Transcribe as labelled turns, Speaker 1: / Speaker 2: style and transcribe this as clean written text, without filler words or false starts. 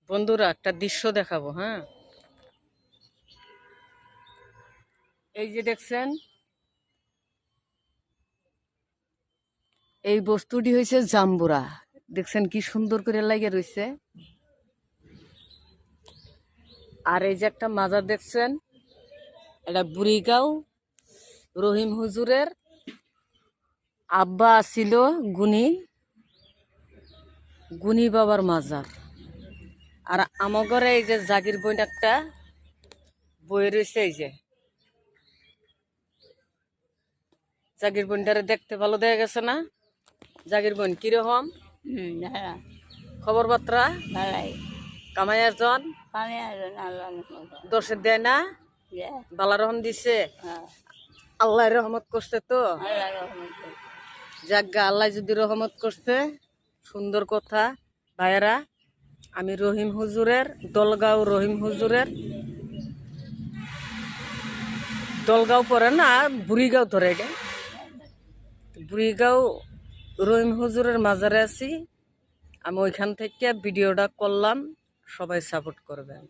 Speaker 1: বন্ধুরা একটা দৃশ্য দেখাবো। হ্যাঁ, এই যে দেখছেন, এই বস্তুটি হয়েছে জাম্বুরা। দেখছেন কি সুন্দর করে লাগিয়ে রয়েছে। আর এই যে একটা মাজার দেখছেন, এটা বুড়িগাঁও রহিম হুজুরের আব্বা ছিল গুণী গুণী বাবার মাজার। আর আমগরে এই যে জাগির বইন একটা বই রয়েছে, এই যে জাগির বইনটারে দেখতে ভালো দেখা গেছে না? জাগির বইন কিরকম খবর বার্তা? কামাইয়ার জন দর্শক দেয় না, বালা রহম দিছে, আল্লাহ রহমত করছে। তো যাজ্ঞা, আল্লাহ যদি রহমত করছে, সুন্দর কথা। ভাইয়েরা, আমি রহিম হুজুরের দলগাঁও রহিম হুজুরের দলগাঁও পরে না, বুড়িগাঁও ধরে গে, বুড়িগাঁও রহিম হুজুরের মাজারে আছি। আমি ওইখান থেকে ভিডিওটা করলাম, সবাই সাপোর্ট করবেন।